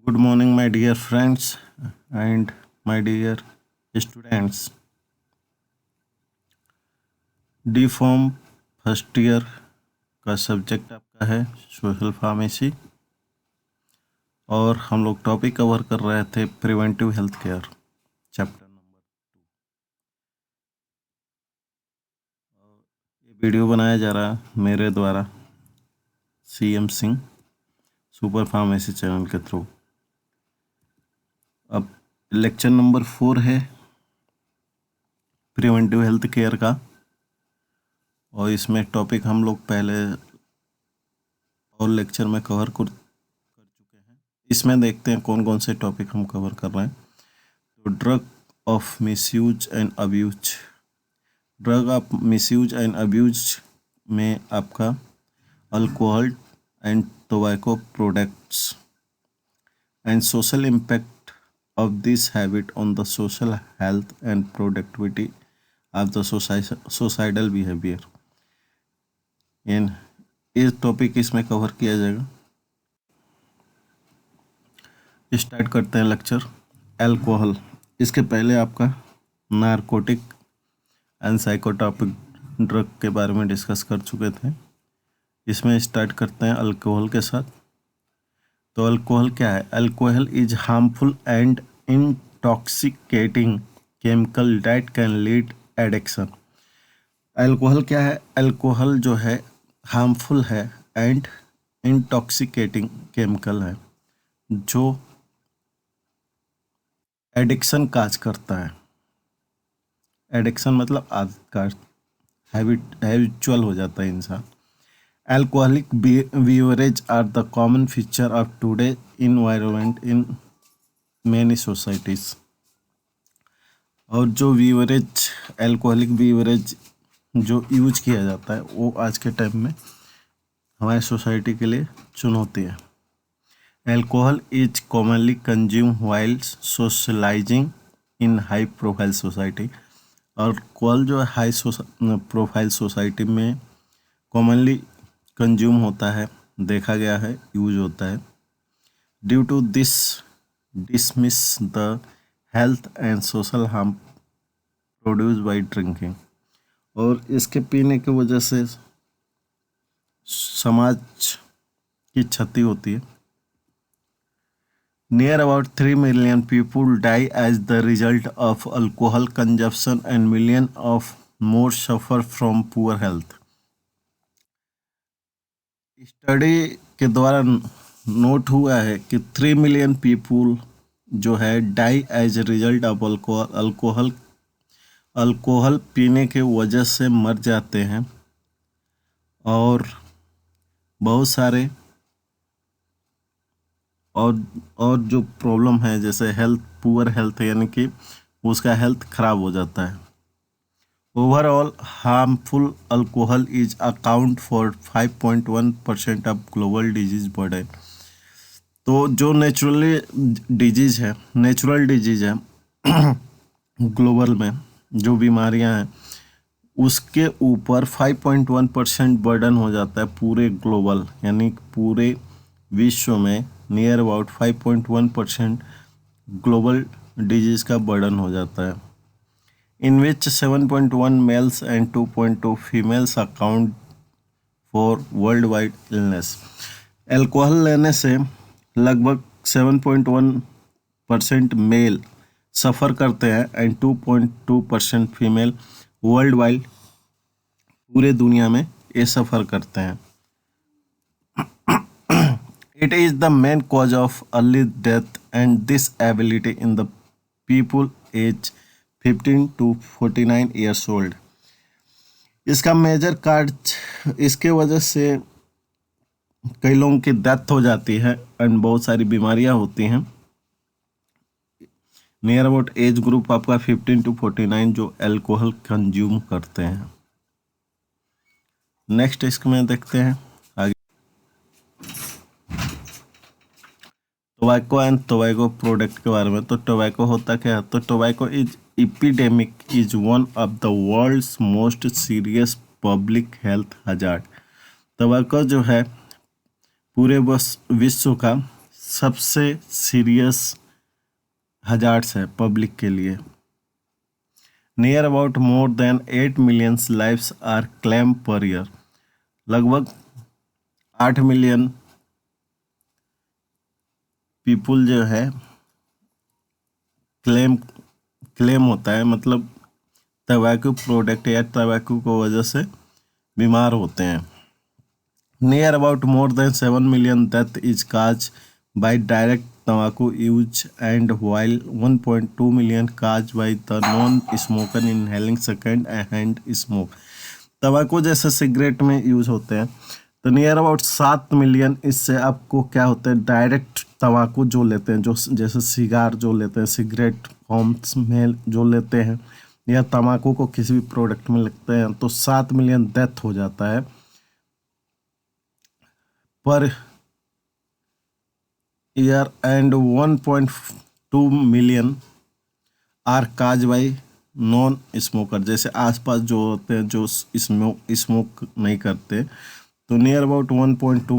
Good morning, my dear friends and my dear students. D form first year का subject आपका है social pharmacy और हम लोग टॉपिक कवर कर रहे थे preventive health care chapter number 2। ये वीडियो बनाया जा रहा है मेरे द्वारा CM Singh super pharmacy channel के थ्रू। अब लेक्चर नंबर 4 है प्रिवेंटिव हेल्थ केयर का और इसमें टॉपिक हम लोग पहले और लेक्चर में कवर कर चुके हैं। इसमें देखते हैं कौन कौन से टॉपिक हम कवर कर रहे हैं। तो drug of misuse and abuse, drug of misuse and abuse में आपका alcohol and tobacco products and social impact of this habit on the social health and productivity of the societal behaviour. ये topic इसमें cover किया जाएगा। Start करते हैं lecture. Alcohol, इसके पहले आपका नारकोटिक एंड साइकोट्रोपिक ड्रग के बारे में डिस्कस कर चुके थे। इसमें स्टार्ट करते हैं अल्कोहल के साथ। तो अल्कोहल क्या है? Alcohol is harmful and intoxicating chemical that can lead addiction. Alcohol क्या है? अल्कोहल जो है हार्मफुल है एंड इंटॉक्सिकेटिंग केमिकल है जो एडिक्शन काज करता है। एडिक्शन मतलब आदत का, हैबिचुअल हो जाता है इंसान। Alcoholic beverage are the common feature of today environment in many societies. और जो बीवरेज, अल्कोहलिक बीवरेज जो यूज किया जाता है वो आज के टाइम में हमारे सोसाइटी के लिए चुनौती है। Alcohol is commonly consume while socialising in high profile society. और अल्कोहल जो है हाई प्रोफाइल सोसाइटी में कॉमनली कंज्यूम होता है, देखा गया है, यूज होता है। Due to this dismiss the health and social harm produce by drinking. और इसके पीने की वजह से समाज की क्षति होती है। Near about 3 million people die as the result of alcohol consumption and million of more suffer from poor health। Study के द्वारा नोट हुआ है कि 3 million people जो है die as a result of alcohol पीने के वजह से मर जाते हैं। और बहुत सारे और जो प्रॉब्लम है जैसे हेल्थ, पुअर हेल्थ, यानी कि उसका हेल्थ खराब हो जाता है। Overall harmful alcohol is account for 5.1% of global disease burden. तो जो नेचुरल डिजीज है ग्लोबल में जो बीमारियां हैं उसके ऊपर 5.1% बर्डन हो जाता है पूरे ग्लोबल, यानी पूरे विश्व में नियर अबाउट 5.1% ग्लोबल डिजीज का बर्डन हो जाता है। इन विच 7.1 mails and 2.2 females account for world wide illness. Alcohol लेने से लगभग 7.1% मेल सफ़र करते हैं एंड 2.2% फीमेल वर्ल्ड वाइड, पूरे दुनिया में ये सफ़र करते हैं। It is the main cause of early death and disability in the people age 15 to 49 years old। इसका मेजर कार्ड, इसके वजह से कई लोगों की डेथ हो जाती है एंड बहुत सारी बीमारियां होती हैं। नियर अबाउट एज ग्रुप आपका 15 to 49 जो अल्कोहल कंज्यूम करते हैं। नेक्स्ट इसमें देखते हैं आगे टोबैको एंड टोबैको प्रोडक्ट के बारे में। तो टोबैको होता क्या है? तो tobacco is epidemic is one of the world's most serious public health hazard. Tobacco जो है पूरे विश्व का सबसे सीरियस हजार्ड्स है पब्लिक के लिए। Near about more than 8 million lifes are claim per year. लगभग 8 मिलियन पीपुल जो है क्लेम होता है, मतलब तंबाकू प्रोडक्ट या तंबाकू को वजह से बीमार होते हैं। Near about more than 7 million death is cause by direct tobacco use and while 1.2 million caused by the non-smoker inhaling second hand smoke। तंबाकू जैसे सिगरेट में यूज होते हैं, तो नियर अबाउट 7 मिलियन इससे आपको क्या होते हैं, डायरेक्ट तंबाकू जो लेते हैं, जो जैसे सिगार जो लेते हैं, सिगरेट फॉर्म्स में जो लेते हैं या तंबाकू को किसी भी प्रोडक्ट में लगते हैं, तो 7 मिलियन डेथ हो जाता है per year and 1.2 million are cause by non smoker. जैसे आसपास जो होते हैं जो स्मोक नहीं करते, तो नियर अबाउट 1.2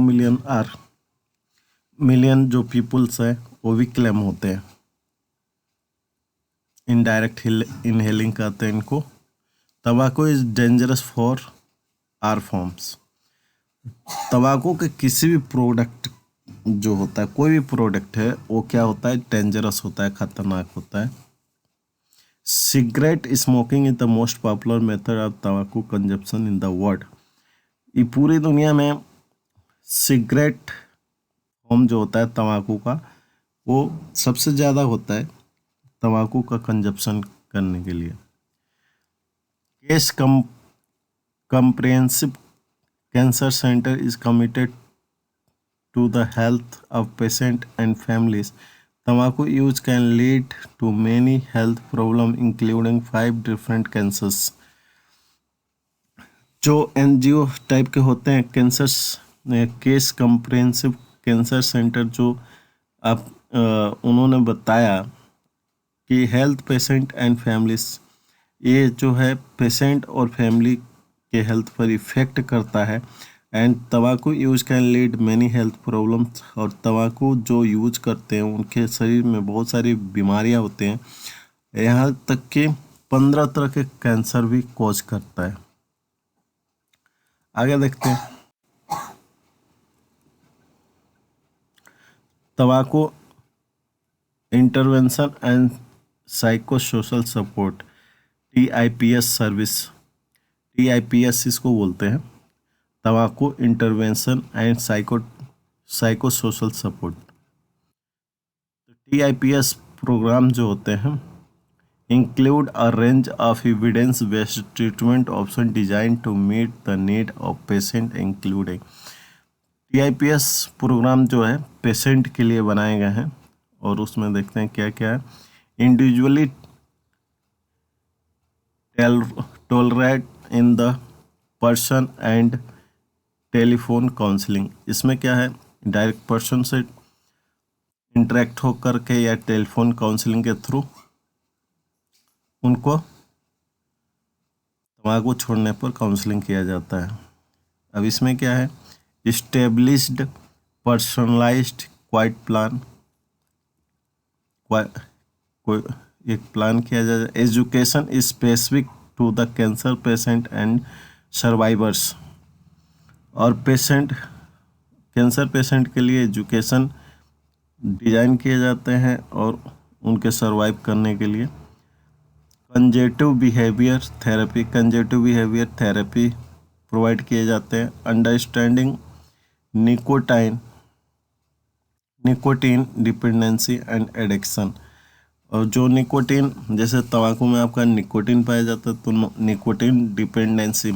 मिलियन जो पीपल्स हैं वो भी क्लेम होते हैं। इनडायरेक्ट इनहेलिंग कहते हैं इनको। तंबाकू is dangerous for are forms. तंबाकू के किसी भी प्रोडक्ट जो होता है, कोई भी प्रोडक्ट है, वो क्या होता है, डेंजरस होता है, खतरनाक होता है। Cigarette smoking is the most popular method of तंबाकू कंजप्शन इन द वर्ल्ड। ये पूरी दुनिया में सिगरेट फॉर्म जो होता है तंबाकू का, वो सबसे ज़्यादा होता है तंबाकू का कंजप्शन करने के लिए। Case comprehensive cancer center is committed to the health of patient and families. Tobacco use can lead to many health problems including 5 different cancers। जो एनजीओ टाइप के होते हैं cancers, case comprehensive cancer centre जो आप उन्होंने बताया कि health patient and families, ये जो है पेशेंट और फैमिली के हेल्थ पर इफ़ेक्ट करता है। एंड तंबाकू use can lead many health problems. और तंबाकू जो यूज करते हैं उनके शरीर में बहुत सारी बीमारियां होते हैं, यहाँ तक कि 15 तरह के कैंसर भी कॉज करता है। आगे देखते हैं तंबाकू intervention and psycho social support, TIPS सर्विस। TIPS इसको बोलते हैं, तंबाकू intervention and psycho social support. TIPS programme जो होते हैं include a range of evidence based treatment option design to meet the need of patient including. TIPS programme जो है पेशेंट के लिए बनाए गए हैं और उसमें देखते हैं क्या क्या है। Individually tolerate in the person and telephone counselling. इसमें क्या है, डायरेक्ट पर्सन से इंटरेक्ट होकर के या टेलीफोन काउंसलिंग के थ्रू उनको तंबाकू छोड़ने पर काउंसलिंग किया जाता है। अब इसमें क्या है, इस्टेब्लिश्ड पर्सनलाइज्ड क्वाइट प्लान, कोई एक प्लान किया जाए। Education specific to the cancer patient and survivors. और कैंसर पेशेंट के लिए एजुकेशन डिज़ाइन किए जाते हैं और उनके सर्वाइव करने के लिए। कंजेटिव बिहेवियर थेरेपी प्रोवाइड किए जाते हैं। Understanding nicotine dependency and addiction. और जो निकोटीन, जैसे तंबाकू में आपका निकोटीन पाया जाता है, तो निकोटीन डिपेंडेंसी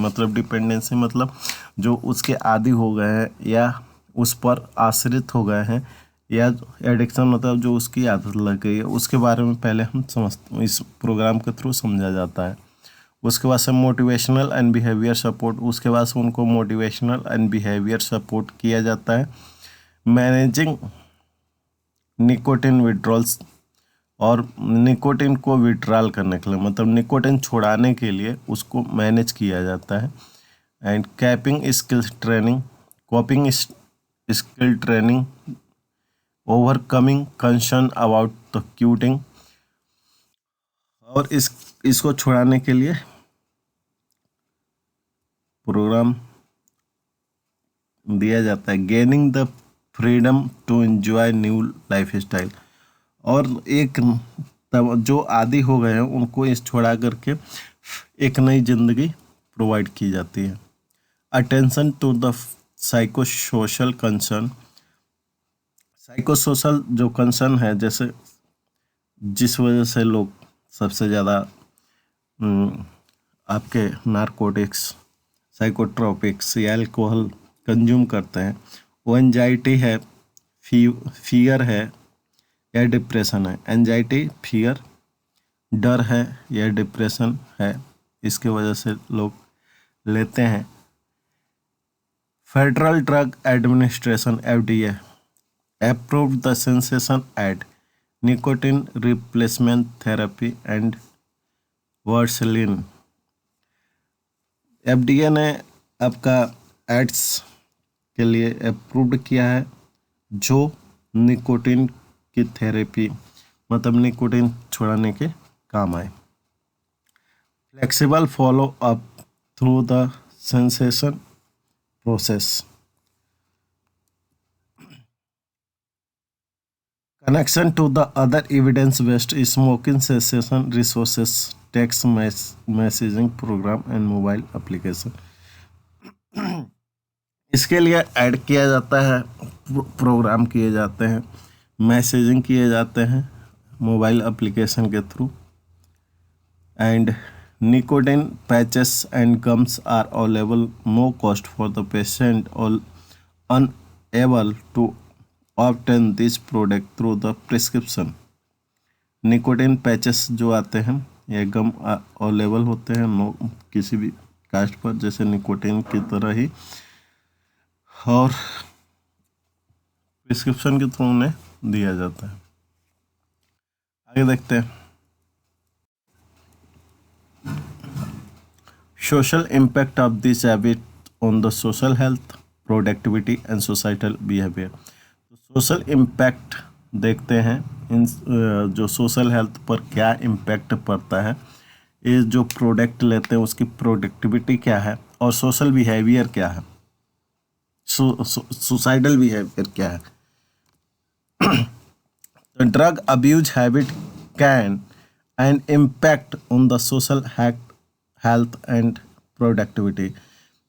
मतलब जो उसके आदी हो गए हैं या उस पर आश्रित हो गए हैं, या एडिक्शन मतलब जो उसकी आदत लग गई है, उसके बारे में पहले हम इस प्रोग्राम के थ्रू समझा जाता है। उसके बाद से मोटिवेशनल एंड बिहेवियर सपोर्ट, उसके बाद से उनको मोटिवेशनल एंड बिहेवियर सपोर्ट किया जाता है। मैनेजिंग निकोटीन विड्रॉल्स, और निकोटीन को विड्रॉल करने के लिए मतलब निकोटीन छुड़ाने के लिए उसको मैनेज किया जाता है। And coping skill training overcoming concern about the quitting, और इसको छुड़ाने के लिए प्रोग्राम दिया जाता है। Gaining the freedom to enjoy new life style, और एक तब जो आदी हो गए हैं उनको इस छोड़ा करके एक नई जिंदगी प्रोवाइड की जाती है। Attention to the psycho social concern, psycho social जो कंसर्न है, जैसे जिस वजह से लोग सबसे ज़्यादा आपके नारकोटिक्स, साइकोट्रोपिक्स या अल्कोहल कंज्यूम करते हैं, वो एंजाइटी है, फियर है या डिप्रेशन है। एंजाइटी, फियर, डर है या डिप्रेशन है, इसके वजह से लोग लेते हैं। Federal drug administration FDA approved the cessation ad, nicotine replacement therapy and वर्सलिन। FDA ने आपका एड्स के लिए अप्रूव्ड किया है जो निकोटिन की थेरेपी, मतलब निकोटिन छुड़ाने के काम आए। Flexible follow up through the sensation process, connection to the other evidence-based smoking cessation resources, text messaging program and mobile application। इसके लिए ऐड किया जाता है, प्रोग्राम किए जाते हैं, मैसेजिंग किए जाते हैं मोबाइल एप्लीकेशन के through, and nicotine patches and gums are available, no cost for the patient और unable to obtain this product through the prescription। Nicotine patches जो आते हैं ये गम अवेलेबल होते हैं नो किसी भी कास्ट पर, जैसे निकोटिन की तरह ही, और प्रिस्क्रिप्शन के थ्रू उन्हें दिया जाता है। आगे देखते हैं social impact of this habit on the social health, productivity and societal behaviour. Social impact देखते हैं, इन जो सोशल हेल्थ पर क्या इम्पैक्ट पड़ता है, ये जो प्रोडक्ट लेते हैं उसकी प्रोडक्टिविटी क्या है, और सोशल बिहेवियर क्या है, सोसाइटल बिहेवियर क्या है। The drug abuse habit can an impact on the social health and productivity।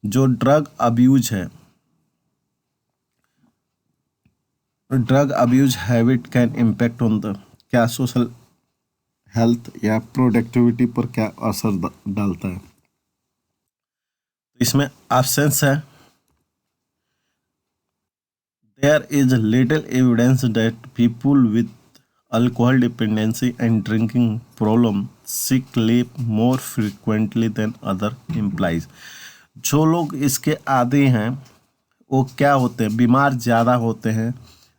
जो ड्रग अब्यूज है, drug abuse habit can impact on the, क्या सोशल हेल्थ या प्रोडक्टिविटी पर क्या असर डालता है। इसमें ऑप्शंस है, there is little evidence that people with alcohol dependency and drinking problem sick leave more frequently than other employees. जो लोग इसके आदी हैं वो क्या होते हैं, बीमार ज़्यादा होते हैं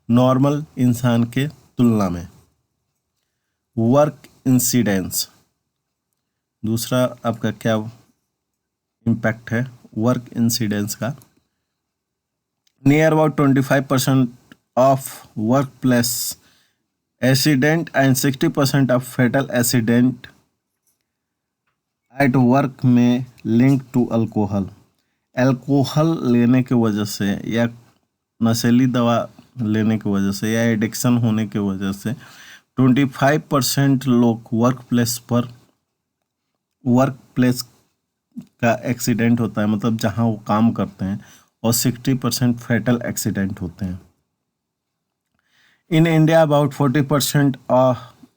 नॉर्मल इंसान के तुलना में। वर्क इंसिडेंस, दूसरा आपका क्या इम्पैक्ट है वर्क इंसिडेंस का, near about 25% of work place accident and 60% of fatal accident at work में लिंक टू अल्कोहल। अल्कोहल लेने की वजह से या नशीली दवा लेने की वजह से या एडिक्शन होने की वजह से 25% लोग वर्क प्लेस का एक्सीडेंट होता है, मतलब जहां वो काम करते हैं, और 60% फेटल एक्सीडेंट होते हैं। In India about 40%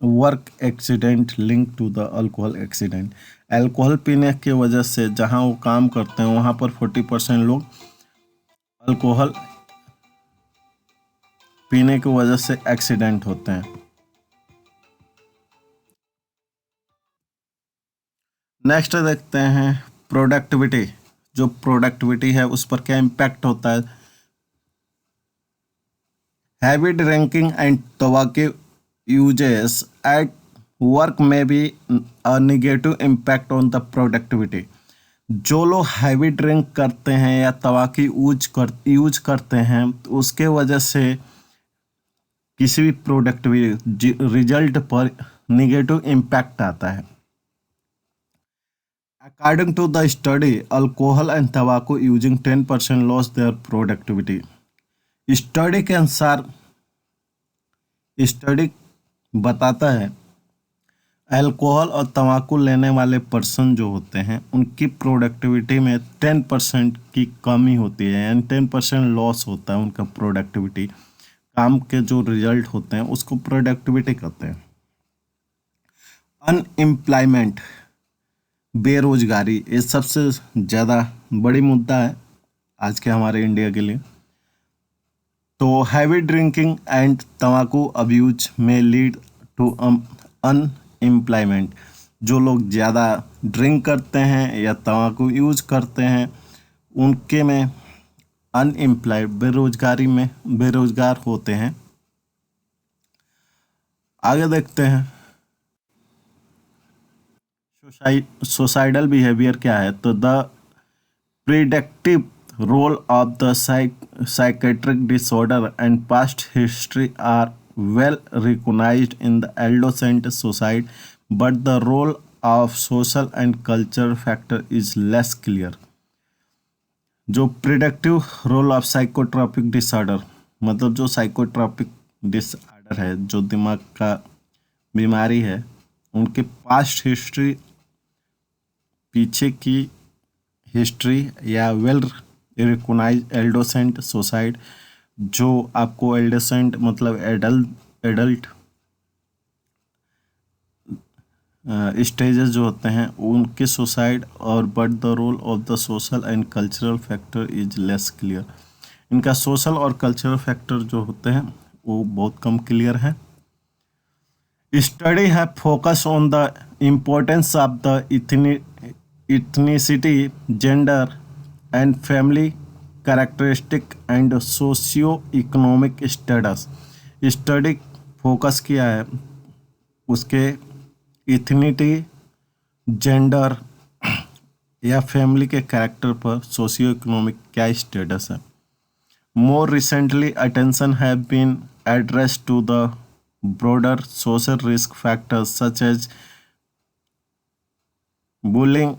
work accident link to the alcohol accident. Alcohol पीने की वजह से जहां वो काम करते हैं वहां पर 40% लोग अल्कोहल पीने की वजह से एक्सीडेंट होते हैं। नेक्स्ट देखते हैं प्रोडक्टिविटी। जो प्रोडक्टिविटी है उस पर क्या इम्पैक्ट होता है। Heavy drinking and tobacco uses at work में be a negative impact on the productivity. जो लोग हैवी ड्रिंक करते हैं या तंबाकू यूज करते हैं तो उसके वजह से किसी भी प्रोडक्टिविटी रिजल्ट पर निगेटिव इम्पैक्ट आता है। According to the study, alcohol and तंबाकू using 10% loss their productivity. Study के अनुसार स्टडी बताता है अल्कोहल और तंबाकू लेने वाले पर्सन जो होते हैं उनकी प्रोडक्टिविटी में 10% की कमी होती है, यानी 10% लॉस होता है उनका प्रोडक्टिविटी। काम के जो रिजल्ट होते हैं उसको प्रोडक्टिविटी कहते हैं। अनएम्प्लॉयमेंट, बेरोजगारी, ये सबसे ज़्यादा बड़ी मुद्दा है आज के हमारे इंडिया के लिए। तो हैवी ड्रिंकिंग एंड तंबाकू अब्यूज में लीड टू अनएम्प्लॉयमेंट। जो लोग ज़्यादा ड्रिंक करते हैं या तंबाकू यूज करते हैं उनके में अनएम्प्लॉयड, बेरोजगार होते हैं। आगे देखते हैं सोसाइडल बिहेवियर क्या है। तो the predictive role of the psychiatric disorder and past history are well recognized in the adolescent society, but the role of social and cultural factor is less clear. जो predictive role of psychotropic disorder, मतलब जो psychotropic disorder है, जो दिमाग का बीमारी है, उनके पास्ट हिस्ट्री, पीछे की हिस्ट्री या वेल रिकॉग्नाइज्ड एडोसेंट सोसाइटी, जो आपको एडोसेंट मतलब एडल्ट स्टेजेस जो होते हैं उनके सुसाइड, और but the role of the social and cultural factor is less clear. इनका सोशल और कल्चरल फैक्टर जो होते हैं वो बहुत कम क्लियर है। स्टडी है focus on the importance of the ethnicity, gender and family characteristic and socio economic status. Study focus किया है उसके इथनिटी, जेंडर या फैमिली के कैरेक्टर पर, सोशियो इकोनॉमिक क्या स्टेटस है। More recently attention have been address to the broader social risk factors such as bullying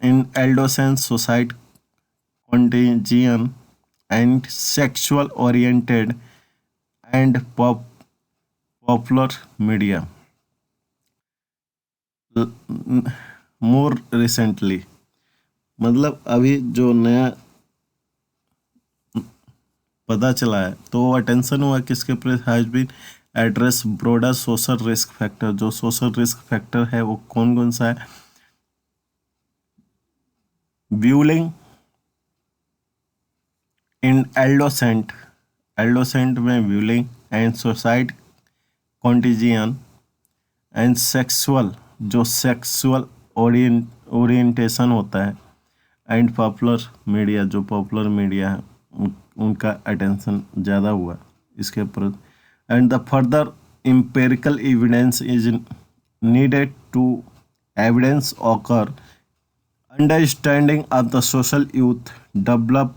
in adolescent society, contagion and sexual oriented and popular media. More recently मतलब अभी जो नया पता चला है तो अटेंशन हुआ किसके पर, has been address broader social risk factor. जो सोशल रिस्क फैक्टर है वो कौन कौन सा है। ब्यूलिंग इन एडोलेसेंट में bullying and suicide, contagion and sexual, जो सेक्सुअल ओरिएंटेशन होता है, एंड पॉपुलर मीडिया, जो पॉपुलर मीडिया है उनका अटेंशन ज़्यादा हुआ इसके ऊपर। And the further empirical evidence is needed to evidence occur understanding of the social youth, develop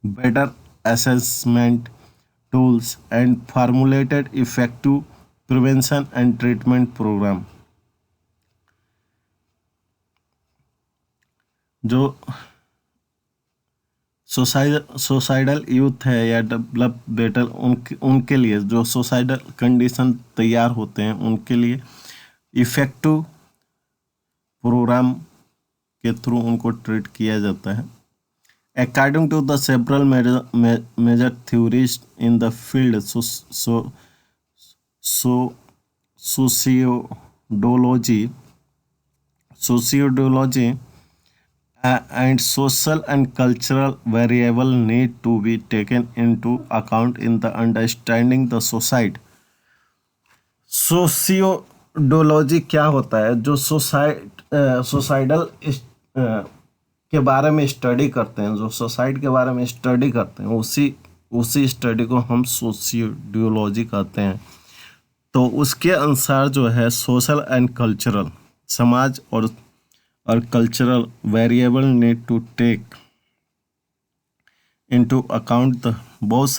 better assessment tools and formulated effective prevention and treatment program। जो suicidal youth है या develop better उनके लिए जो सोसाइडल कंडीशन तैयार होते हैं उनके लिए इफेक्टिव प्रोग्राम के थ्रू उनको ट्रीट किया जाता है। According to the several major theories in the field, sociology and social and cultural variable need to be taken into account in the understanding the society। सोशियोडोलॉजी क्या होता है, जो सोसाइडल के बारे में स्टडी करते हैं, जो सोसाइटी के बारे में स्टडी करते हैं, उसी स्टडी को हम सोशियोलॉजी कहते हैं। तो उसके अनुसार जो है सोशल एंड कल्चरल, समाज और cultural variable need to take into account the बहुत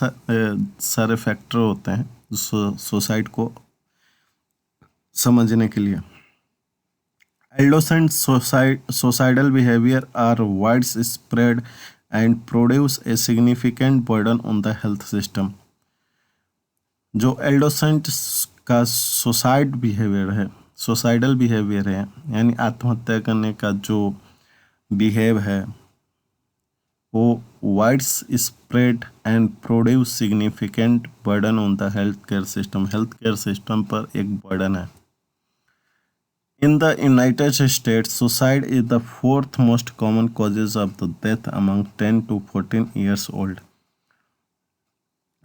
सारे फैक्टर होते हैं सुसाइड को समझने के लिए। एडोसेंट suicidal behavior are widespread and produce a significant burden on the health system। जो एडोसेंट का सुसाइडल बिहेवियर है यानी आत्महत्या करने का जो बिहेव है वो wides spread and produce significant burden on the health care system पर एक बर्डन है। In the United States, suicide is the fourth most common causes of the death among 10 to 14 years old।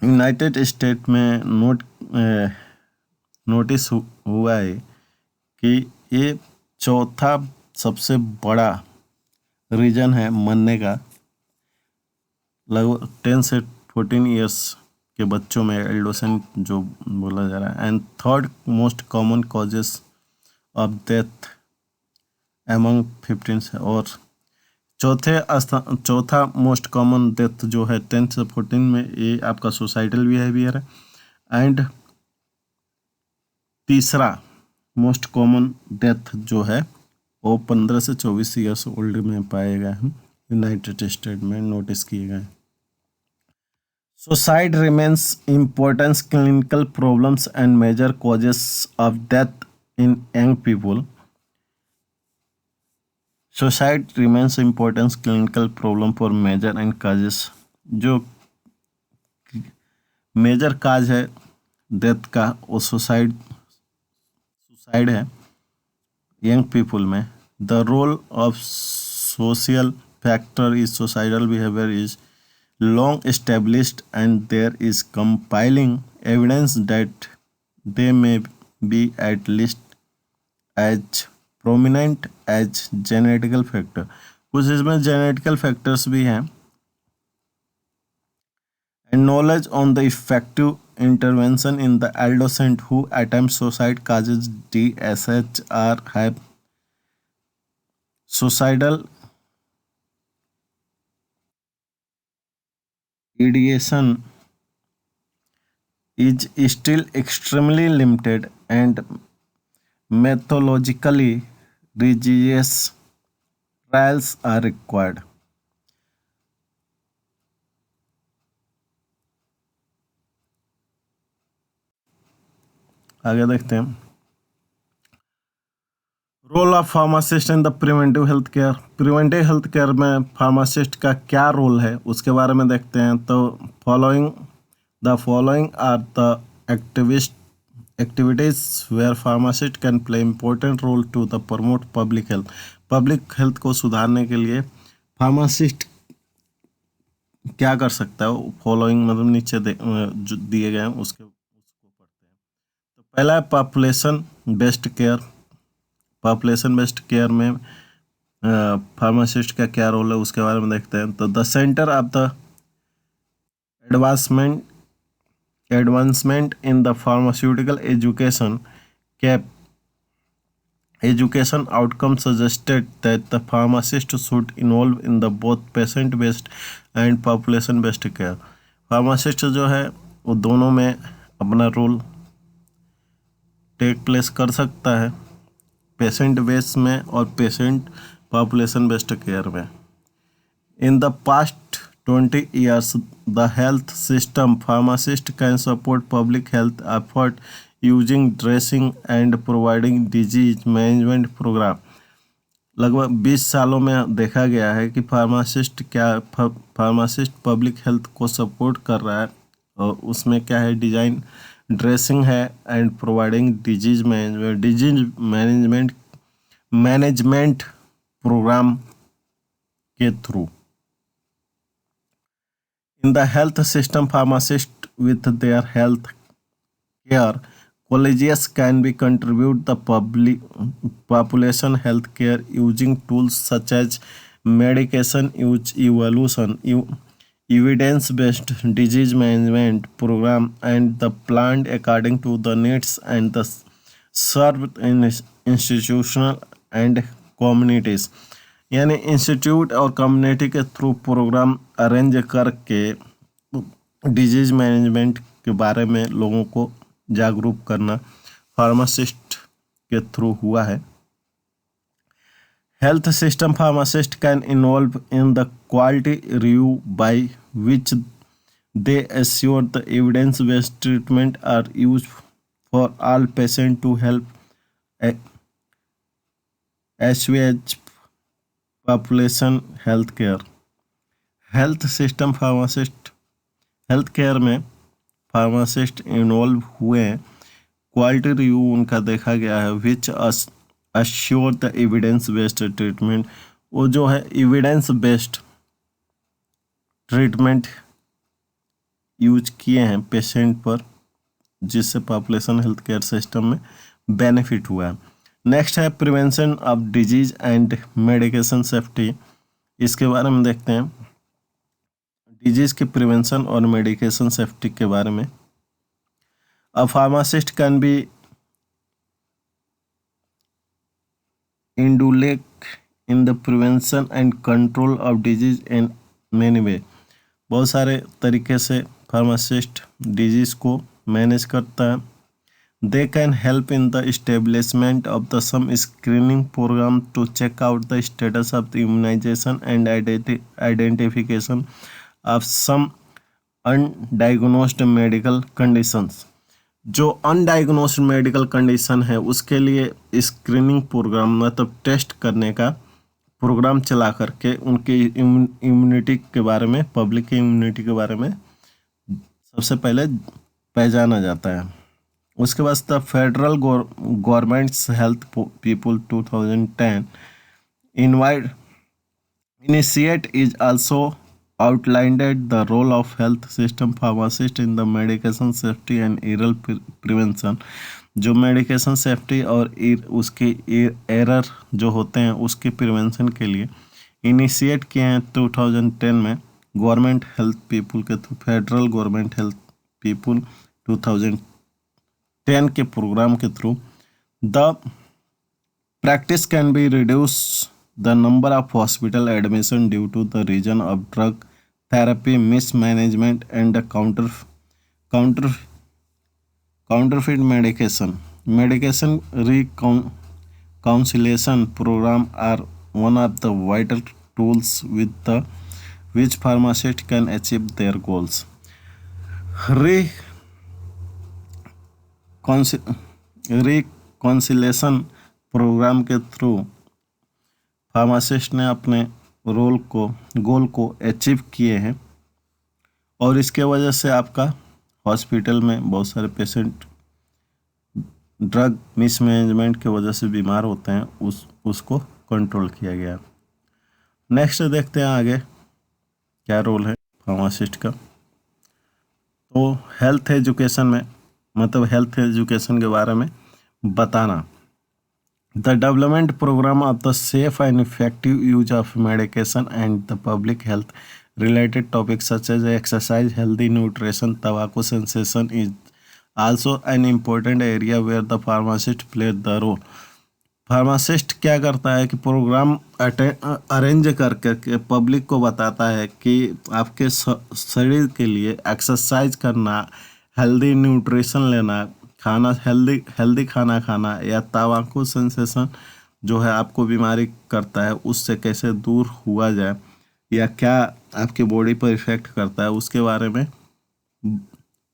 United state में notice हुआ है कि ये चौथा सबसे बड़ा रीजन है मरने का, लगभग 10 से 14 इयर्स के बच्चों में एडोसेंट जो बोला जा रहा है, and third most common causes of death among 15 और चौथा मोस्ट कॉमन डेथ जो है 10 से 14 में ये आपका सुसाइडल बिहेवियर है। एंड तीसरा मोस्ट कॉमन डेथ जो है वो 15 से 24 ईयर्स ओल्ड में पाए गए हैं, यूनाइटेड स्टेट में नोटिस किए गए। Suicide remains important clinical problems and major causes of death in young people। Suicide remains important clinical problem for major and causes। जो मेजर काज है डेथ का वो सुसाइड है यंग पीपल में। The role of social factor is suicidal behaviour is long established and there is compelling evidence that they may be at least as prominent as genetical factor। कुछ इसमें genetical factors भी हैं। And knowledge on the effective intervention in the adolescent who attempt suicide causes DSHR have suicidal ideation is still extremely limited and methodologically rigorous trials are required। आगे देखते हैं role of pharmacist in the preventive health care. Preventive health care में pharmacist का क्या role है उसके बारे में देखते हैं। तो following are the activities where pharmacist can play important role to the promote public health. Public health को सुधारने के लिए फार्मासिस्ट क्या कर सकता है, फॉलोइंग मतलब नीचे जो दिए गए हैं उसको पढ़ते हैं। तो पहला है population based care. Population based care में फार्मासिस्ट का क्या रोल है उसके बारे में देखते हैं। तो the centre of the advancement in the pharmaceutical education outcome suggested that the pharmacist should involve in the both patient based and population based care. Pharmacist जो है वो दोनों में अपना रोल टेक प्लेस कर सकता है, पेशेंट बेस में और पेशेंट पॉपुलेशन बेस्ड केयर में। In the past 20 years the health system pharmacist can support public health effort using dressing and providing disease management program। लगभग 20 सालों में देखा गया है कि फार्मासिस्ट पब्लिक हेल्थ को सपोर्ट कर रहा है और उसमें क्या है डिजाइन ड्रेसिंग है and providing disease management programme के through. In the health system, pharmacists with their health care colleagues can be contribute the population health care using tools such as medication use evolution, evidence-based disease management program, and the planned according to the needs and the served in institutional and communities। यानी institute और community के through programme arrange करके disease management के बारे में लोगों को जागरूक करना फार्मासिस्ट के थ्रू हुआ है। Health system pharmacist can involve in the quality review by which they assure the evidence-based treatment are used for all patients to help assuage population health care। Health system pharmacist health care में pharmacist involve हुए हैं, quality review उनका देखा गया है, which assure the evidence based treatment, वो जो है एविडेंस बेस्ड ट्रीटमेंट यूज किए हैं पेशेंट पर, जिससे पॉपुलेशन हेल्थ केयर सिस्टम में बेनिफिट हुआ है। नेक्स्ट है prevention of disease and medication safety. इसके बारे में देखते हैं, डिजीज के प्रिवेंशन और मेडिकेशन सेफ्टी के बारे में। A pharmacist can be indulge in the prevention and control of disease in many way. बहुत सारे तरीके से फार्मासिस्ट डिजीज़ को मैनेज करता है। They can help in the establishment of the some screening programme to check out the status of the immunisation and identification of some undiagnosed medical conditions. जो undiagnosed medical condition है उसके लिए screening programme मतलब test करने का programme चला करके उनकी इम्यूनिटी के बारे में, पब्लिक की इम्यूनिटी के बारे में सबसे पहले पहचाना जाता है। उसके बाद the federal governments health people 2010 initiate is also outlined the role of health system pharmacist in the medication safety and error prevention। जो मेडिकेशन सेफ्टी और उसके एरर जो होते हैं उसके प्रिवेंशन के लिए इनिशिएट किए हैं 2010 में गवर्नमेंट हेल्थ पीपल के through, federal government health people 2010 के प्रोग्राम के through. The practice can be reduce the number of hospital admission due to the reason of drug therapy mismanagement and the counterfeit medication reconciliation program are one of the vital tools with which pharmacists can achieve their goals। reconciliation programme के through pharmacist ने अपने गोल को achieve किए हैं और इसके वजह से आपका हॉस्पिटल में बहुत सारे पेशेंट ड्रग मिसमैनेजमेंट की वजह से बीमार होते हैं, उसको कंट्रोल किया गया। नेक्स्ट देखते हैं आगे क्या रोल है फार्मासिस्ट का। तो हेल्थ एजुकेशन में मतलब हेल्थ एजुकेशन के बारे में बताना। The development program of the safe and effective use of medication and the public health related topics such as exercise, healthy nutrition, tobacco cessation is also an important area where the pharmacist play the role। Pharmacist क्या करता है कि programme arrange करके public को बताता है कि आपके शरीर के लिए एक्सरसाइज करना, हेल्दी न्यूट्रिशन लेना, खाना हेल्दी खाना खाना या तंबाकू सेंसेशन जो है आपको बीमारी करता है उससे कैसे दूर हुआ जाए या क्या आपकी बॉडी पर इफेक्ट करता है उसके बारे में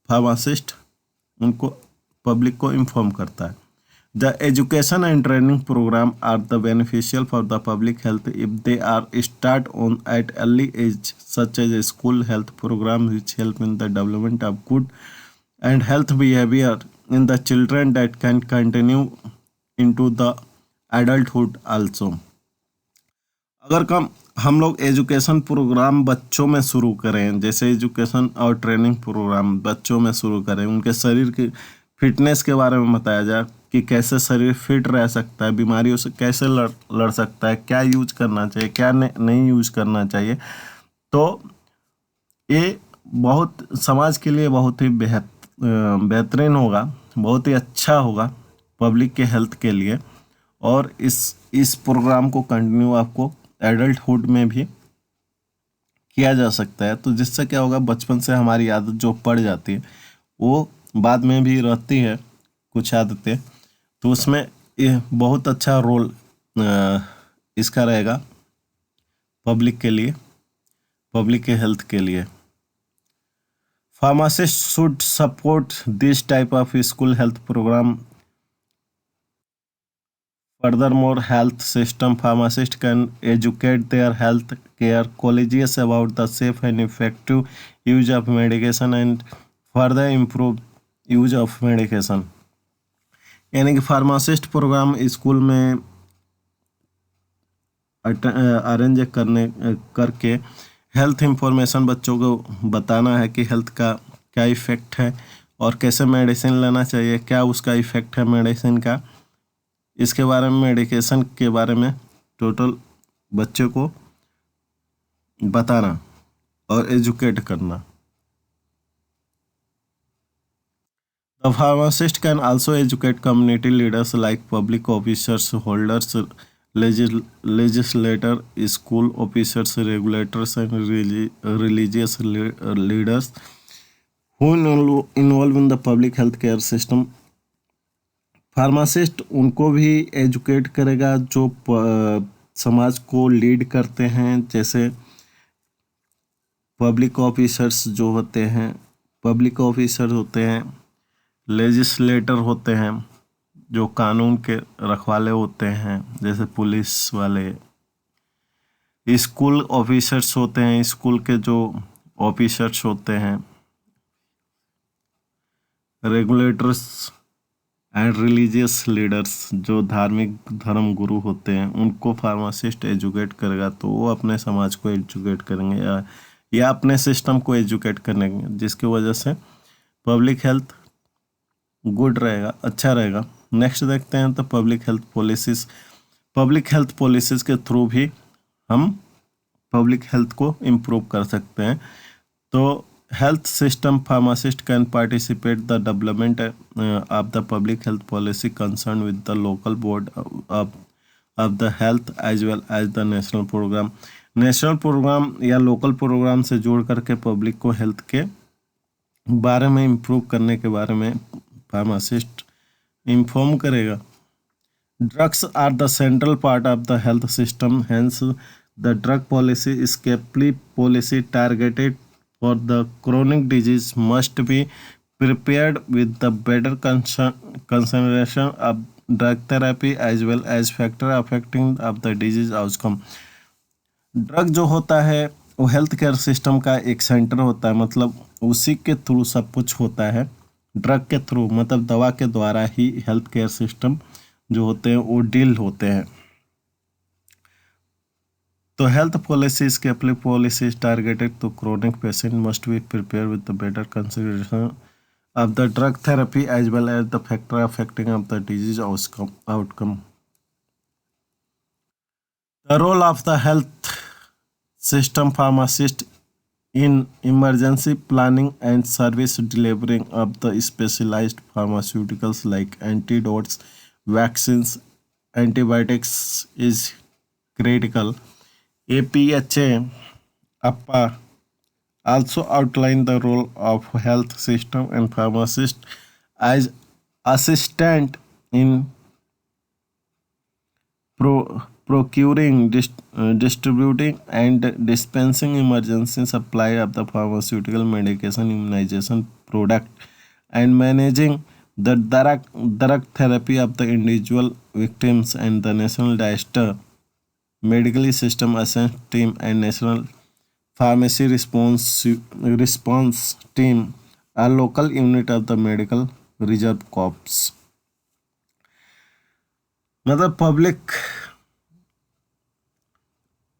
फार्मासिस्ट उनको पब्लिक को इन्फॉर्म करता है। The education and training programme are the beneficial for the public health if they are start on at early age such as school health programme which help in the development of good and health behavior in the children that can continue into the adulthood also। अगर हम लोग education programme बच्चों में शुरू करें, जैसे education और training programme बच्चों में शुरू करें, उनके शरीर की फिटनेस के बारे में बताया जाए कि कैसे शरीर फिट रह सकता है, बीमारियों से कैसे लड़ सकता है, क्या यूज करना चाहिए, क्या नहीं यूज करना चाहिए, तो ये बहुत समाज के लिए बहुत ही बेहतरीन होगा, बहुत ही अच्छा होगा पब्लिक के हेल्थ के लिए। और इस प्रोग्राम को कंटिन्यू आपको एडल्टहुड में भी किया जा सकता है। तो जिससे क्या होगा, बचपन से हमारी आदत जो पड़ जाती है वो बाद में भी रहती है कुछ आदतें, तो उसमें ये बहुत अच्छा रोल इसका रहेगा पब्लिक के लिए, पब्लिक के हेल्थ के लिए। Pharmacists should support this type of school health program. Furthermore, health system pharmacists can educate their health care colleagues about the safe and effective use of medication and further improve use of medication. यानी कि pharmacist programme school में arrange करके health information बच्चों को बताना है कि health का क्या इफ़ेक्ट है और कैसे मेडिसिन लेना चाहिए, क्या उसका इफ़ेक्ट है मेडिसिन का, इसके बारे में, मेडिकेशन के बारे में टोटल बच्चे को बताना और एजुकेट करना। The pharmacist can also educate community leaders like public officers, holders, legislator, school officers, regulators, and religious leaders who involve in the public health care system. Pharmacist उनको भी एजुकेट करेगा जो समाज को लीड करते हैं, जैसे पब्लिक ऑफिसर्स जो होते हैं, पब्लिक ऑफिसर होते हैं, लेजिस्लेटर होते हैं जो कानून के रखवाले होते हैं जैसे पुलिस वाले, स्कूल ऑफिसर्स होते हैं, स्कूल के जो ऑफिसर्स होते हैं, रेगुलेटर्स एंड रिलीजियस लीडर्स जो धार्मिक धर्म गुरु होते हैं, उनको फार्मासिस्ट एजुकेट करेगा। तो वो अपने समाज को एजुकेट करेंगे या अपने सिस्टम को एजुकेट करेंगे, जिसकी वजह से पब्लिक हेल्थ गुड रहेगा, अच्छा रहेगा। नेक्स्ट देखते हैं तो public health policies. Public health policies के थ्रू भी हम पब्लिक हेल्थ को इम्प्रूव कर सकते हैं। तो health system pharmacist can participate the development of the public health policy concern with the local board of the health as well as the national programme. National programme या local programme से जोड़ करके public को health के बारे में improve करने के बारे में फार्मासिस्ट इन्फॉर्म करेगा। Drugs are the central part of the health system, hence the drug policy is a policy targeted for the chronic disease must be prepared with the better consideration of drug therapy as well as factor affecting of the disease outcome. Drug जो होता है वो health care system का एक centre होता है, मतलब उसी के थ्रू सब कुछ होता है। ड्रग के थ्रू मतलब दवा के द्वारा ही हेल्थ केयर सिस्टम जो होते हैं वो डील होते हैं। तो हेल्थ पॉलिसीज के public policies targeted to chronic patient must be prepare with the better consideration of the drug therapy as well as the factor affecting of the disease outcome. The role of the health system pharmacist in emergency planning and service delivering of the specialized pharmaceuticals like antidotes, vaccines, antibiotics is critical. APHA APA also outlined the role of health system and pharmacist as assistant in procuring, distributing and dispensing emergency supply of the pharmaceutical medication, immunization product and managing the drug therapy of the individual victims, and the national disaster medical system assistance team and national pharmacy response team are local unit of the medical reserve corps। मतलब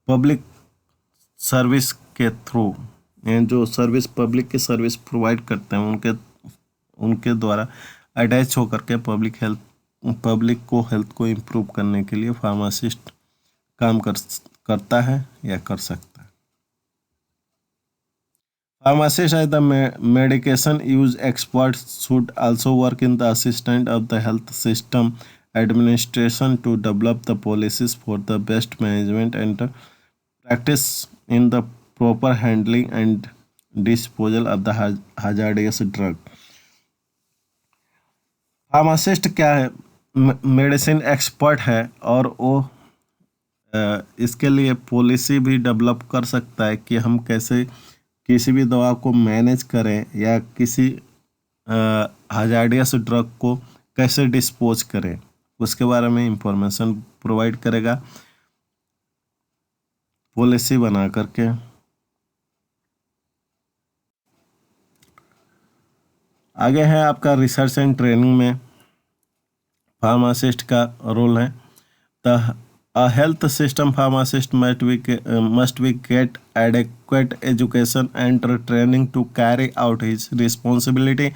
public service के through जो service public की service provide करते हैं उनके द्वारा attach होकर के पब्लिक को हेल्थ को इम्प्रूव करने के लिए फार्मासिस्ट काम करता है या कर सकता है। Pharmacist as the medication use expert should also work in the assistant of the health system administration to develop the policies for the best management and practice in the proper handling and disposal of the hazardous drug. Pharmacist क्या है? Medicine expert है और वो इसके लिए policy भी develop कर सकता है कि हम कैसे किसी भी दवा को मैनेज करें या किसी हजार्डियस ड्रग को कैसे डिस्पोज करें, उसके बारे में इंफॉर्मेशन प्रोवाइड करेगा पॉलिसी बना करके। आगे है आपका रिसर्च एंड ट्रेनिंग में फार्मासिस्ट का रोल है। The A health system pharmacist must be get adequate education and training to carry out his responsibility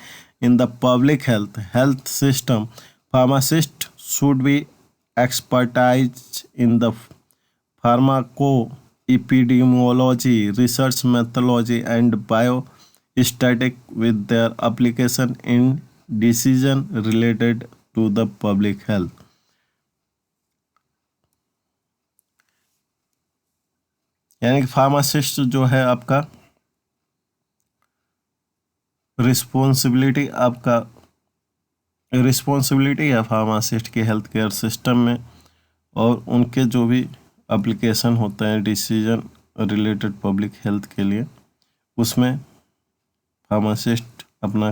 in the public health system. Pharmacist should be expertise in the pharmacoepidemiology, research methodology, and biostatic with their application in decision related to the public health. यानी कि pharmacist जो है आपका responsibility है pharmacist के health care system में, और उनके जो भी एप्लीकेशन होते हैं डिसीजन रिलेटेड पब्लिक हेल्थ के लिए, उसमें फार्मासिस्ट अपना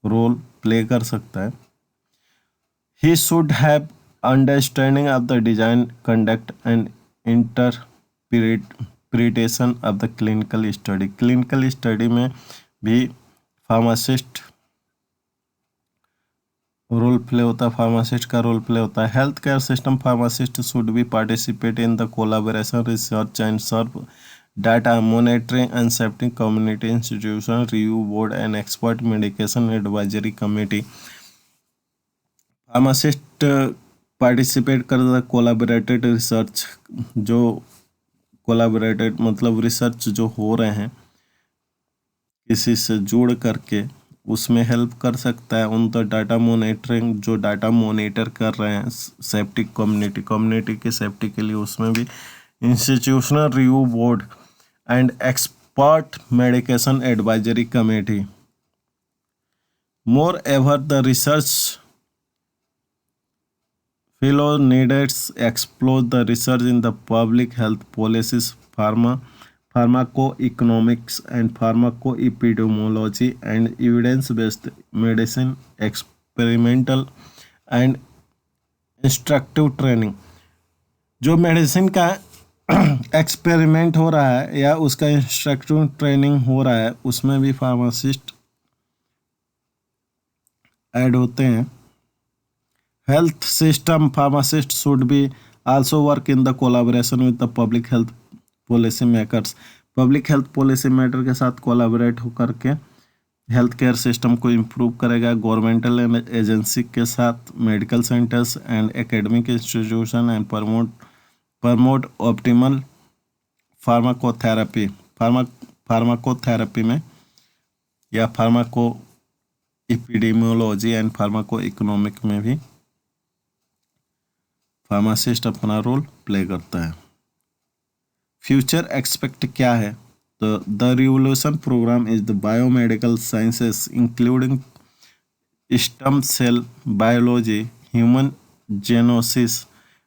रोल प्ले कर सकता है। He should have understanding of the design, conduct and interpretation of the clinical study. Clinical study में भी फार्मासिस्ट रोल प्ले होता है, फार्मासिस्ट का रोल प्ले होता है। Health care system pharmacist should be participate in the collaboration, research and serve data monitoring and safety community institution review board and expert medication advisory committee. Pharmacist participate करता है collaborated research, जो collaborated मतलब research जो हो रहे हैं किसी से जोड़ करके उसमें हेल्प कर सकता है। उन तो डाटा मॉनिटरिंग, जो डाटा मॉनिटर कर रहे हैं सेफ्टी कम्युनिटी की सेफ्टी के लिए, उसमें भी institutional review board and expert medication advisory committee. More ever the research fellow needs explore the research in the public health policies, pharmacoeconomics and pharmacoepidemiology and evidence-based medicine, experimental and instructive training। जो medicine का experiment हो रहा है या उसका instructive training हो रहा है, उसमें भी फार्मासिस्ट ऐड होते हैं। Health system pharmacist should be also work in the collaboration with the public health policy makers। Public health policy maker के साथ कोलैबोरेट होकर के हेल्थ केयर सिस्टम को इम्प्रूव करेगा। गवर्नमेंटल एजेंसी के साथ, medical centres and academic institution and promote optimal pharmacotherapy में या pharmaco epidemiology and pharmaco economic में भी फार्मासिस्ट अपना रोल प्ले करता है। फ्यूचर एक्सपेक्ट क्या है? तो the revolution programme is the biomedical sciences including stem cell biology, human genesis,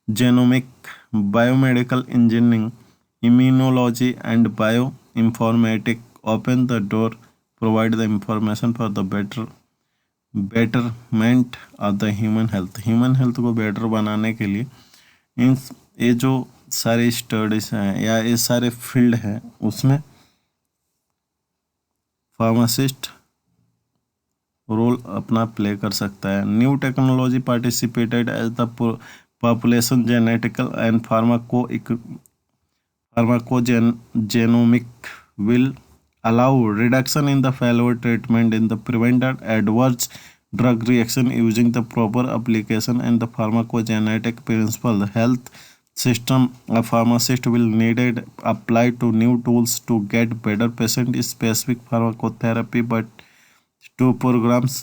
genomic, biomedical engineering, immunology and bioinformatic open the door, provide the information for the betterment of the human health को better बनाने के लिए इन ये जो सारी studies हैं या ये सारे फील्ड हैं उसमें फार्मासिस्ट रोल अपना प्ले कर सकता है। New technology participated as the population genetical and pharmacogenomic will allow reduction in the failure treatment in the prevented adverse drug reaction using the proper application and the pharmacogenetic principle. The health system, a pharmacist will needed apply to new tools to get better patient specific pharmacotherapy, but to programs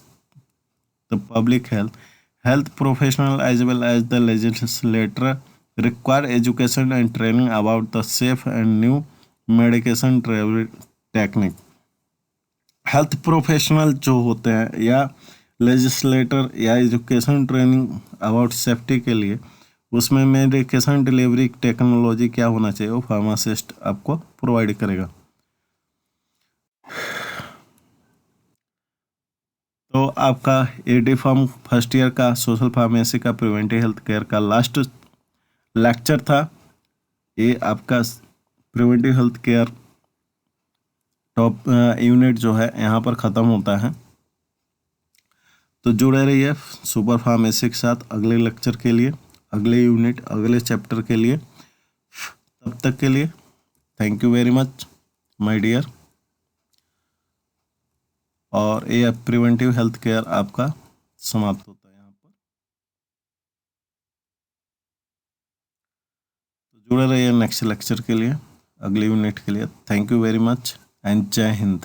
the public health professional as well as the legislator require education and training about the safe and new medication technique. Health professional जो होते हैं या legislator या education training about safety के लिए, उसमें medication delivery technology क्या होना चाहिए वो फार्मासिस्ट आपको प्रोवाइड करेगा। तो आपका एडी फॉर्म फर्स्ट ईयर का सोशल फार्मेसी का प्रिवेंटिव हेल्थ केयर का लास्ट लेक्चर था। ये आपका preventive health care top unit जो है यहाँ पर ख़त्म होता है। तो जुड़े रहिए सुपर फार्मेसी के साथ अगले लेक्चर के लिए, अगले यूनिट, अगले चैप्टर के लिए। तब तक के लिए thank you very much my dear. और ये प्रिवेंटिव हेल्थ केयर आपका समाप्त होता है यहाँ पर। तो जुड़े रहिए नेक्स्ट लेक्चर के लिए, अगले यूनिट के लिए। Thank you very much and जय हिंद।